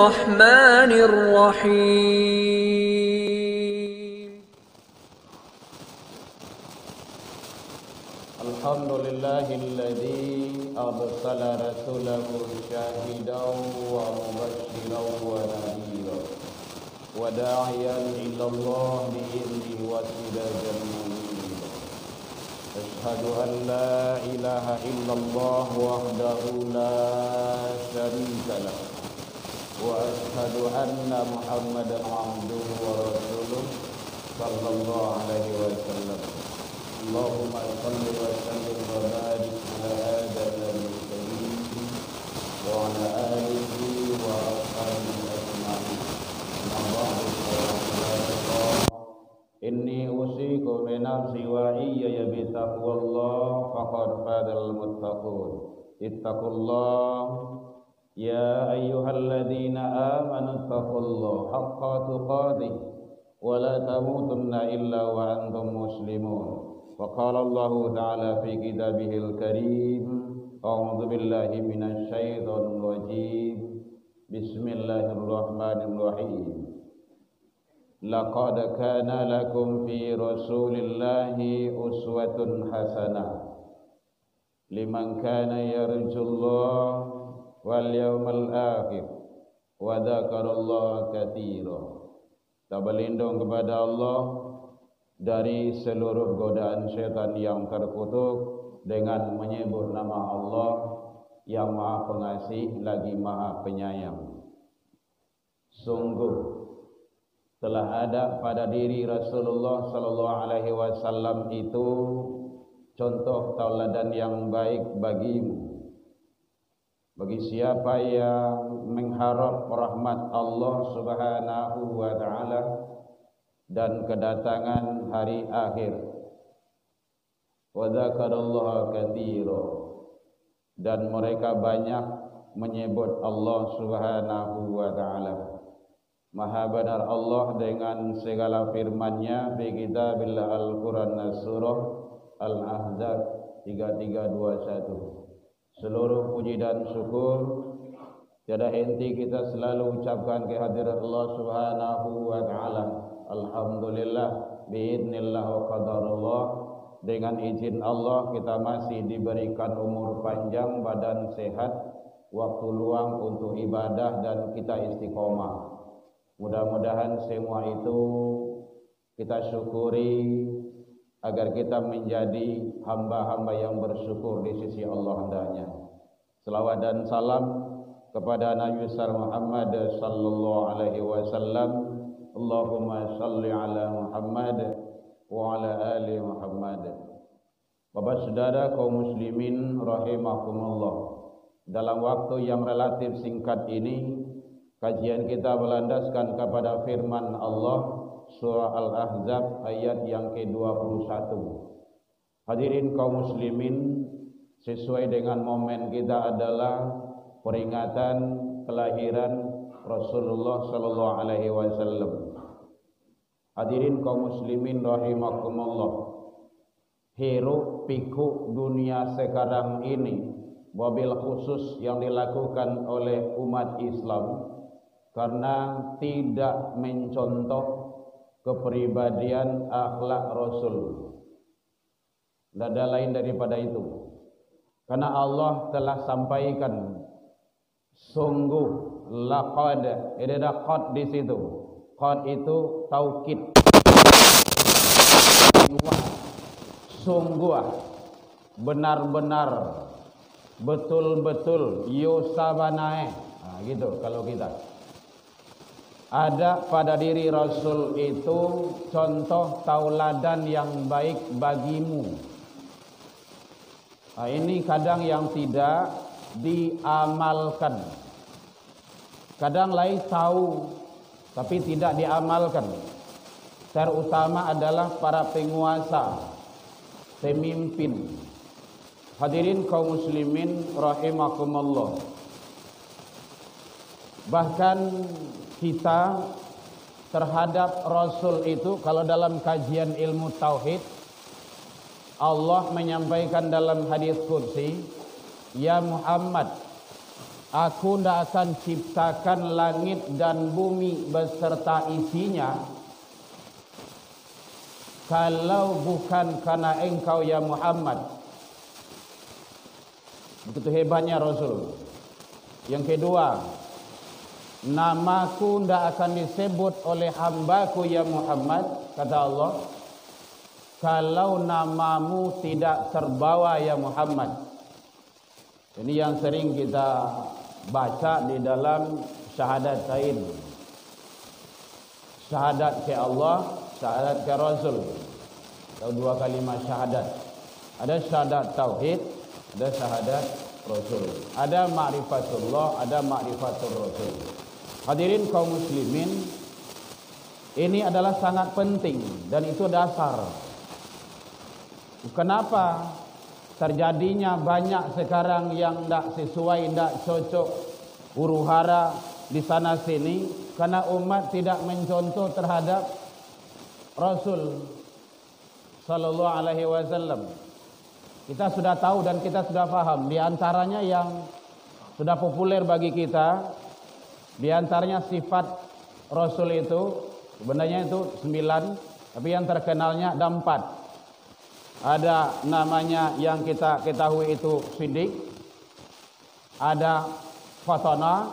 الرحمن الرحيم الحمد لله الذي أرسل رسوله شاهدا ومبشرا ونذيرا وداعيا إلى الله بإذنه وسراجا منيرا أشهد أن لا إله إلا الله وحده لا شريك له وأشهد أن محمدا عبده ورسوله صلى الله عليه وسلم اللهم صل وسلم وبارك على هذا النبي الكريم وعلى آله وأصحابه أجمعين أما بعد إني أوصيكم بنفسي وإياي بتقوى الله فقد فاز المتقون اتقوا الله يا أيها الذين آمنوا اتقوا الله حق تقاته ولا تموتن إلا وأنتم مسلمون وقال الله تعالى في كتابه الكريم أعوذ بالله من الشيطان الرجيم بسم الله الرحمن الرحيم لقد كان لكم في رسول الله أسوة حسنة لمن كان يرجو الله واليوم الآخر وذكر الله كثيرا. Kita berlindung kepada Allah dari seluruh godaan syaitan yang terkutuk dengan menyebut nama Allah yang Maha Pengasih lagi Maha Penyayang. Sungguh telah ada pada diri Rasulullah sallallahu alaihi wasallam itu contoh tauladan yang baik bagimu. Bagi siapa yang mengharap rahmat Allah Subhanahu wa taala dan kedatangan hari akhir. Wa dzakarallaha katsira, dan mereka banyak menyebut Allah Subhanahu wa taala. Maha benar Allah dengan segala firman-Nya fi kitabillah Al-Qur'an surah Al-Ahzab 3321. Seluruh puji dan syukur tiada henti kita selalu ucapkan kehadirat Allah Subhanahu wa taala. Alhamdulillah biidznillah wa qadarullah, dengan izin Allah kita masih diberikan umur panjang, badan sehat, waktu luang untuk ibadah dan kita istiqomah. Mudah-mudahan semua itu kita syukuri agar kita menjadi hamba-hamba yang bersyukur di sisi Allah hendaknya. Selawat dan salam kepada Nabi besar Muhammad sallallahu alaihi wasallam. Allahumma salli ala Muhammad wa ala ali Muhammad. Bapak saudara kaum muslimin rahimakumullah. Dalam waktu yang relatif singkat ini, kajian kita berlandaskan kepada firman Allah surah Al-Ahzab ayat yang ke-21. Hadirin kaum muslimin, sesuai dengan momen kita adalah peringatan kelahiran Rasulullah sallallahu alaihi wasallam. Hadirin kaum muslimin rahimakumullah. Hiruk pikuk dunia sekarang ini, wabil khusus yang dilakukan oleh umat Islam karena tidak mencontoh kepribadian akhlak Rasul. Tidak ada lain daripada itu. Karena Allah telah sampaikan sungguh laqad, ada qad di situ. Qad itu taukid. Sungguh, benar-benar, betul-betul, yusabanae. Nah, gitu kalau kita. Ada pada diri Rasul itu contoh tauladan yang baik bagimu. Nah, ini kadang yang tidak diamalkan. Kadang lain tahu tapi tidak diamalkan. Terutama adalah para penguasa, pemimpin. Hadirin kaum muslimin rahimakumullah. Bahkan kita terhadap Rasul itu, kalau dalam kajian ilmu tauhid, Allah menyampaikan dalam hadis qudsi, ya Muhammad, Aku tidak akan ciptakan langit dan bumi beserta isinya kalau bukan karena engkau ya Muhammad. Begitu hebatnya Rasul. Yang kedua, namaku tidak akan disebut oleh hambaku ya Muhammad, kata Allah, kalau namamu tidak terbawa ya Muhammad. Ini yang sering kita baca di dalam syahadatain. Syahadat ke Allah, syahadat ke Rasul. Atau dua kalimat syahadat. Ada syahadat tauhid, ada syahadat Rasul. Ada ma'rifatullah, ada ma'rifatul Rasul. Hadirin kaum muslimin, ini adalah sangat penting dan itu dasar. Kenapa terjadinya banyak sekarang yang tidak sesuai, tidak cocok, huru-hara di sana sini? Karena umat tidak mencontoh terhadap Rasul sallallahu alaihi wasallam. Kita sudah tahu dan kita sudah paham. Di antaranya yang sudah populer bagi kita, di antaranya sifat Rasul itu sebenarnya itu 9, tapi yang terkenalnya ada 4. Ada namanya yang kita ketahui itu Siddiq, ada Fatana,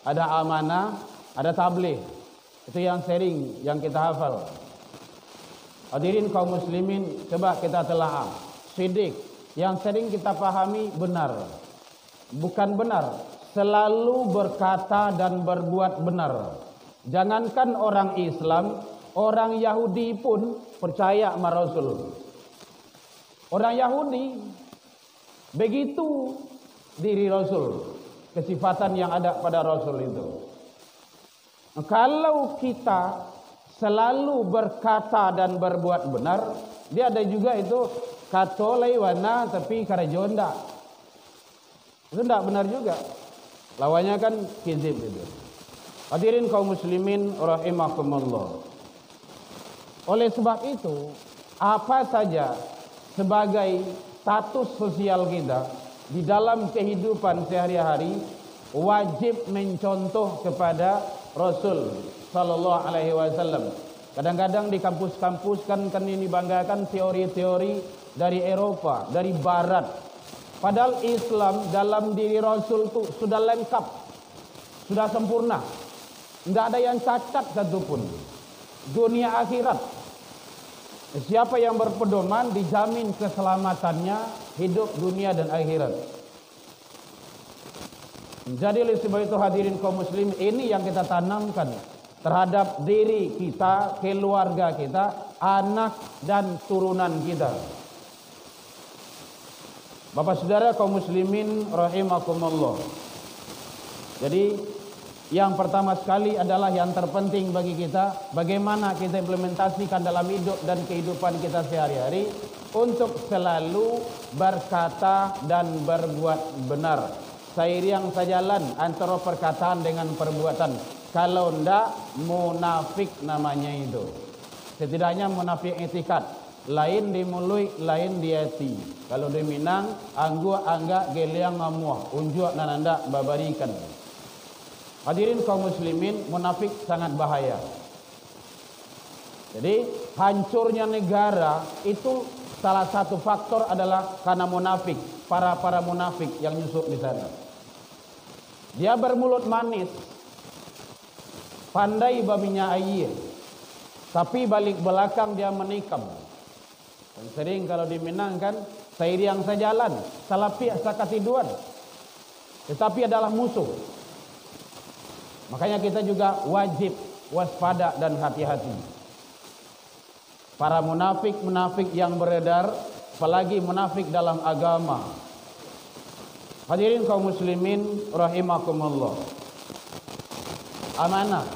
ada Amanah, ada Tabligh. Itu yang sering yang kita hafal. Hadirin kaum muslimin, coba kita telaah. Siddiq yang sering kita pahami benar, bukan benar, selalu berkata dan berbuat benar. Jangankan orang Islam, orang Yahudi pun percaya sama Rasul. Orang Yahudi begitu diri Rasul, kesifatan yang ada pada Rasul itu. Kalau kita selalu berkata dan berbuat benar, dia ada juga itu katolai wana tapi karajonda. Itu tidak benar juga. Lawannya kan kizib itu. Hadirin kaum muslimin rahimakumullah. Oleh sebab itu, apa saja sebagai status sosial kita di dalam kehidupan sehari-hari wajib mencontoh kepada Rasul sallallahu alaihi wasallam. Kadang-kadang di kampus-kampus kan ini banggakan teori-teori dari Eropa, dari barat. Padahal Islam dalam diri Rasul itu sudah lengkap, sudah sempurna. Tidak ada yang cacat satupun. Dunia akhirat. Siapa yang berpedoman dijamin keselamatannya hidup dunia dan akhirat. Jadi oleh sebab itu hadirin kaum muslim, ini yang kita tanamkan terhadap diri kita, keluarga kita, anak dan turunan kita. Bapak saudara kaum muslimin rahimakumullah. Jadi yang pertama sekali adalah yang terpenting bagi kita, bagaimana kita implementasikan dalam hidup dan kehidupan kita sehari-hari untuk selalu berkata dan berbuat benar. Seiring sejalan antara perkataan dengan perbuatan. Kalau tidak, munafik namanya itu. Setidaknya munafik etikat. Lain di mulut, lain di hati. Kalau di Minang, angga geliang ngamuah, unjuk nananda babarikan. Hadirin kaum muslimin, munafik sangat bahaya. Jadi hancurnya negara itu salah satu faktor adalah karena munafik, para munafik yang nyusup di sana. Dia bermulut manis, pandai babinya air, tapi balik belakang dia menikam. Dan sering kalau di Minang kan, seiring sejalan, salah pihak sakatiduan, tetapi adalah musuh. Makanya kita juga wajib waspada dan hati-hati. Para munafik yang beredar, apalagi munafik dalam agama. Hadirin kaum muslimin rahimakumullah. Amanah.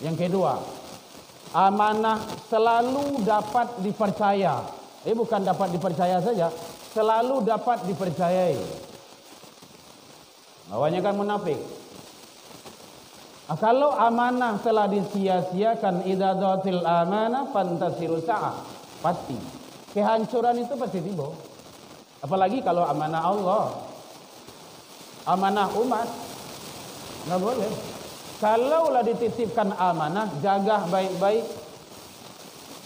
Yang kedua, amanah selalu dapat dipercaya. Bukan dapat dipercaya saja, selalu dapat dipercayai. Lawannya kan munafik. Kalau amanah telah disia-siakan, idza dhatil amanah fantasiru sa'ah, pasti kehancuran itu pasti tiba. Apalagi kalau amanah Allah. amanah umat. Nggak boleh. Kalaulah dititipkan amanah, jaga baik-baik.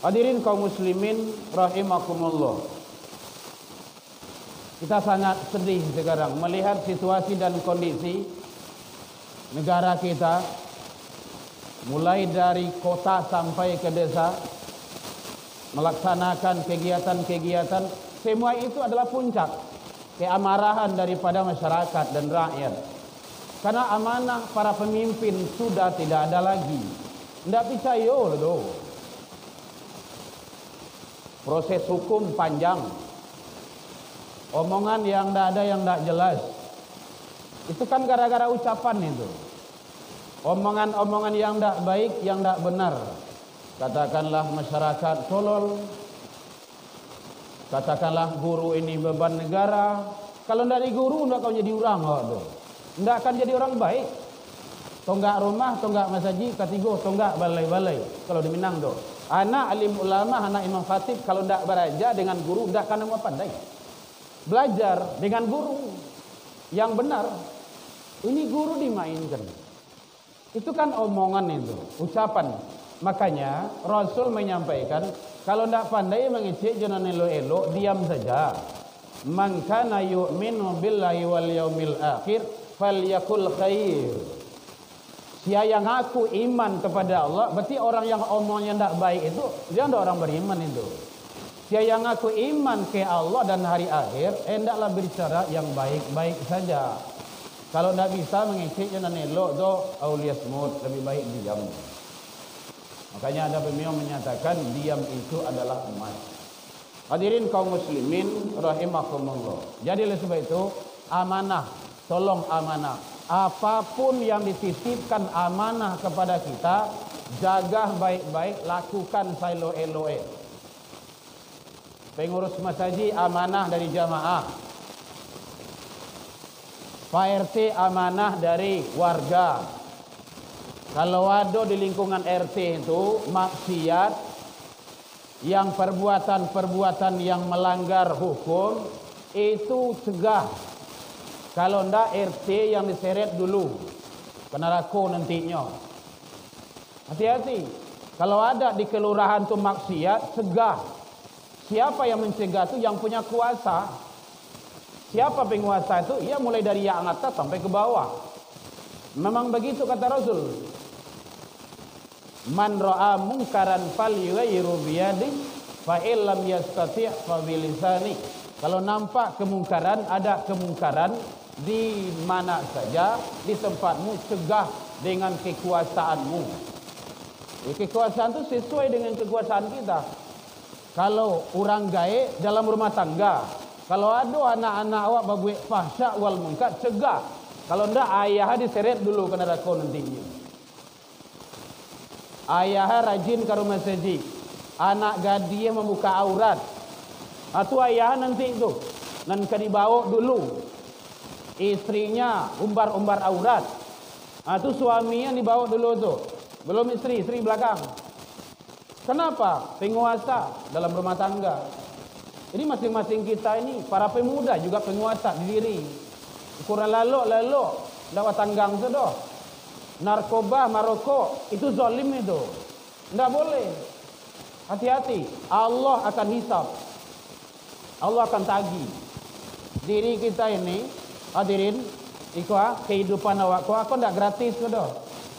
Hadirin kaum muslimin rahimakumullah. Kita sangat sedih sekarang melihat situasi dan kondisi negara kita, mulai dari kota sampai ke desa, melaksanakan kegiatan-kegiatan, semua itu adalah puncak keamarahan daripada masyarakat dan rakyat. Karena amanah para pemimpin sudah tidak ada lagi. Tidak percaya loh. Proses hukum panjang. Omongan yang tidak ada, yang tidak jelas. Itu kan gara-gara ucapan itu. Omongan-omongan yang tidak baik, yang tidak benar. Katakanlah masyarakat tolol. Katakanlah guru ini beban negara. Kalau tidak di guru, tidak kau jadi orang. Tidak akan jadi orang baik. Tonggak rumah, tonggak masaji, katigo, tonggak balai-balai. Kalau di Minang tu. Anak alim ulama, anak imam khatib, kalau tidak beraja dengan guru, tidak akan mau pandai. Belajar dengan guru yang benar. Ini guru dimainkan. Itu kan omongan itu, ucapan. Makanya Rasul menyampaikan, kalau tidak pandai mengecek jangan elok-elok, diam saja. Man kana yu'minu billahi wal yaumil akhir falyakul khair. Siapa yang ngaku iman kepada Allah, berarti orang yang omongnya tidak baik itu, dia tidak orang beriman itu. Siapa yang ngaku iman ke Allah dan hari akhir, hendaklah berbicara yang baik-baik saja. Kalau tidak bisa mengecek jangan elok, tu aulia smut, lebih baik diam. Makanya ada pemimpin menyatakan diam itu adalah emas. Hadirin kaum muslimin rahimakumullah. Jadi oleh sebab itu amanah, tolong amanah. Apapun yang dititipkan amanah kepada kita, jaga baik-baik, lakukan saelo-eloe. Pengurus masjid amanah dari jamaah. Pak RT amanah dari warga. Kalau ada di lingkungan RT itu maksiat, yang perbuatan-perbuatan yang melanggar hukum, itu cegah. Kalau ndak RT yang diseret dulu ke neraka nantinya. Hati-hati. Kalau ada di kelurahan tu maksiat, cegah. Siapa yang mencegah tu? Yang punya kuasa. Siapa penguasa itu? Ia mulai dari yang atas sampai ke bawah. Memang begitu kata Rasul. Man ra'a munkaran falyughayyirhu biyadihi fa illam yastati' fa bilisani. Kalau nampak kemungkaran, ada kemungkaran di mana saja, di tempatmu, cegah dengan kekuasaanmu. Kekuasaan itu sesuai dengan kekuasaan kita. Kalau orang gaib dalam rumah tangga, kalau ada anak-anak awak berbuat fahsya wal munkar, cegah. Kalau ndak ayah diseret dulu ke neraka nantinya. Ayah rajin ke rumah masjid, anak gadis membuka aurat. Atau ayah nanti itu nanti dibawa dulu istrinya umbar-umbar aurat. Itu suaminya dibawa dulu tu. Belum istri belakang. Kenapa? Penguasa dalam rumah tangga. Jadi masing-masing kita ini para pemuda juga penguasa di diri. Kurang lalok lewat tanggang sudah. Narkoba, marokok itu zalim itu. Tidak boleh. Hati-hati. Allah akan hisab. Allah akan tagih. Diri kita ini, hadirin, kehidupan awak kau tidak gratis sudah.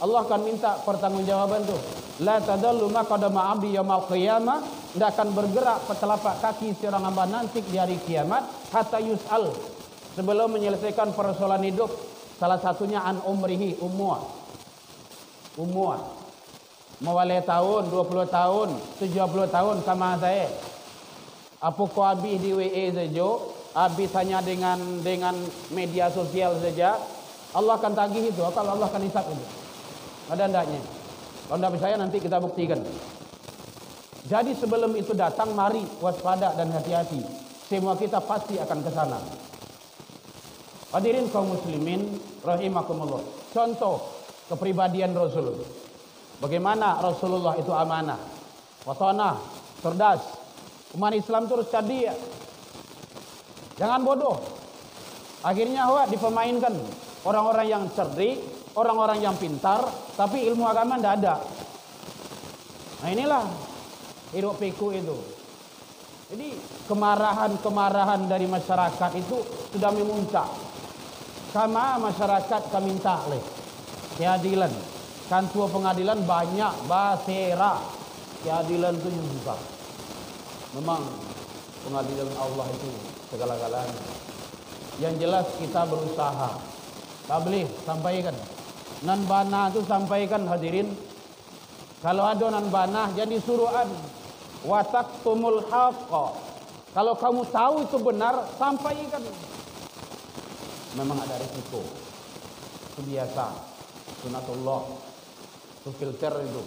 Allah akan minta pertanggungjawaban tu. La tadallu ma qadama 'abdi yaumil qiyamah, tidak akan bergerak telapak kaki seorang hamba nanti di hari kiamat hatta yus'al, sebelum menyelesaikan persoalan hidup. Salah satunya an umrihi, umur. Mawale tahun, 20 tahun, 70 tahun sama saya. Apa kau habis di WA saja, habis hanya dengan media sosial saja, Allah akan tagih itu. Kalau Allah akan hisab itu. Ada ndaknya. Kalau tidak percaya nanti kita buktikan. Jadi sebelum itu datang, mari waspada dan hati-hati. Semua kita pasti akan ke sana. Hadirin kaum muslimin rahimakumullah. Contoh kepribadian Rasul. Bagaimana Rasulullah itu amanah, watonah, cerdas. Umat Islam terus cerdik. Jangan bodoh. Akhirnya awak dipermainkan orang-orang yang cerdik, orang-orang yang pintar, tapi ilmu agama tidak ada. Nah inilah hidup pikuk itu. Jadi kemarahan-kemarahan dari masyarakat itu sudah memuncak. Sama masyarakat kami minta keadilan. Kan tua pengadilan banyak basera. Keadilan itu juga. Memang pengadilan Allah itu segala-galanya. Yang jelas kita berusaha. Tabligh sampaikan. Nan bana itu sampaikan hadirin. Kalau ada nan bana jadi suruhan. Wataktumul haqqa. Kalau kamu tahu itu benar, sampaikan. Memang ada risiko. Itu biasa. Sunatullah. Itu filter itu.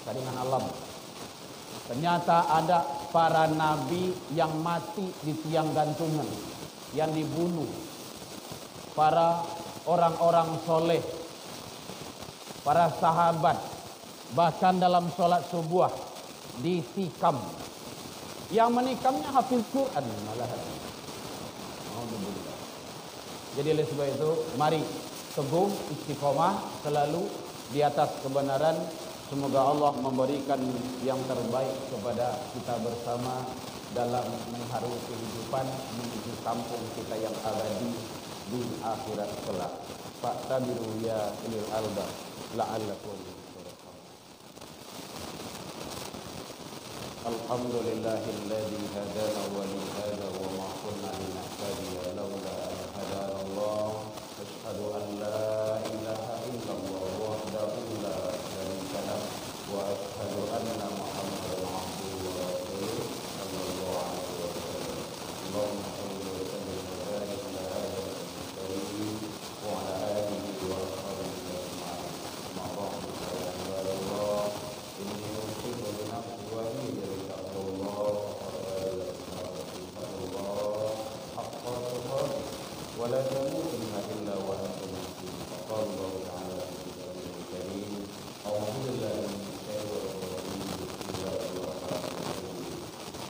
Dengan alam. Ternyata ada para nabi yang mati di tiang gantungan. Yang dibunuh. Para orang-orang soleh. Para sahabat. Bahkan dalam sholat subuh. Ditikam. Yang menikamnya hafiz Quran malahan. Jadi oleh sebab itu mari teguh istiqomah selalu di atas kebenaran. Semoga Allah memberikan yang terbaik kepada kita bersama dalam mengharui kehidupan menuju kampung kita yang abadi di akhirat kelak. Fa'tabiru ya ulil albab la'allakum turhamun. Alhamdulillahilladzi hadana wa li hadza wa ma kunna linahtadiya laula an hadana Allah. Asyhadu an la ilaha illallah wahdahu la syarika lah wa asyhadu anna Muhammadan abduhu wa rasuluh sallallahu alaihi wasallam. Allahumma shalli wa sallim wa barik ala hadhihi wa ala alihi wa ashabihi ajma'in. Ma rahmatullahi wa barakatuh. Inni usibu bi nafsi wa iyyakum ولا تموتن إلا وأنتم مسلمون. فقال الله تعالى في كتابه الكريم أعوذ بالله من الشيطان الرجيم بسم الله الرحمن الرحيم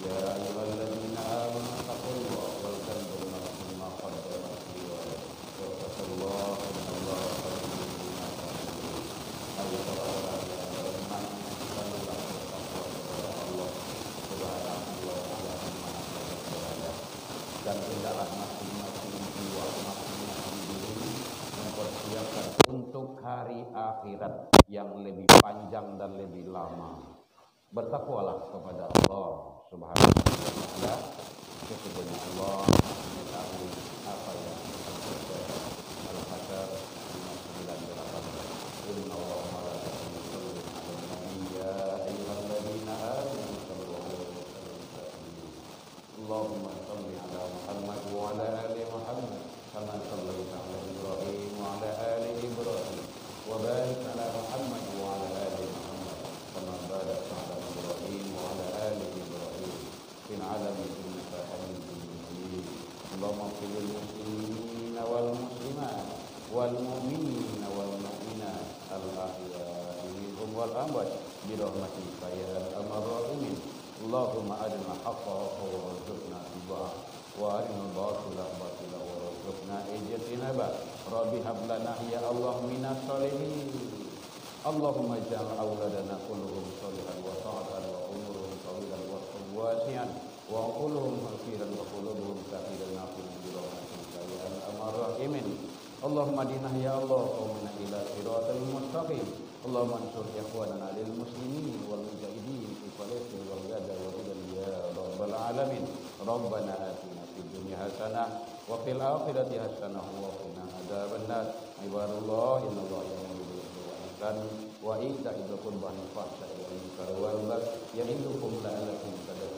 يا أيها الذين آمنوا اتقوا الله ولتنظر نفس ما قدمت لغد واتقوا الله إن الله خبير بما تعملون. Ayo orang-orang yang beriman selalulah bertakwa kepada Allah Subhanahu wa Ta'ala dan tidaklah masing-masing jiwa masing-masing diri mempersiapkan untuk hari akhirat yang lebih panjang dan lebih lama. Bertakwalah kepada Allah Subhanahu wa Ta'ala. Sesungguhnya Allah mengetahui apa yang akan terjadi. Al-Hasyr 598. Inna Allah malaikatahu yusholluna 'alan nabi ya ayyuhalladzina amanu shallu 'alaihi wa sallimu taslima. Allahumma shalli 'ala Muhammad wa 'ala ali Muhammad kama shallaita 'ala Ibrahim wa 'ala ali Ibrahim wa barik 'ala Muhammad wa 'ala ali Muhammad kama barakta 'ala Ibrahim wa 'ala ali Ibrahim fil 'alamin innaka Hamidum Majid. Allahumma ighfir lil muslimina wal muslimat wal mu'minina wal mu'minat al ahya'i minhum wal amwat bi rahmatika ya arhamar rahimin. Allahumma arina haqqa haqqan warzuqna ittiba'ah wa arina batila batila warzuqna ijtinaba. Rabbi hab lana ya Allah minas sholihin. Allahumma ij'al auladana kulluhum sholihan wa sa'atan wa umuruhum tawilan wa wasi'an wa quluhum maghfiran wa quluhum kafiran nafina bi rahmatika ya arhamar rahimin. Allahumma dinah ya Allah qawmina ila siratal mustaqim. Allahumma ansur ikhwanana lil muslimin wal mujahidin fi Palestin wal Gaza wa Iran ya rabbal alamin. Rabbana atina fid dunya hasanah wa fil akhirati hasanah wa qina adzabannar. Ibadallah innallaha ya'muru bil 'adli wal ihsan wa ita'i dzil qurba wal fahsya'i wal munkari wal baghi ya'idukum la'allakum tadhakkarun.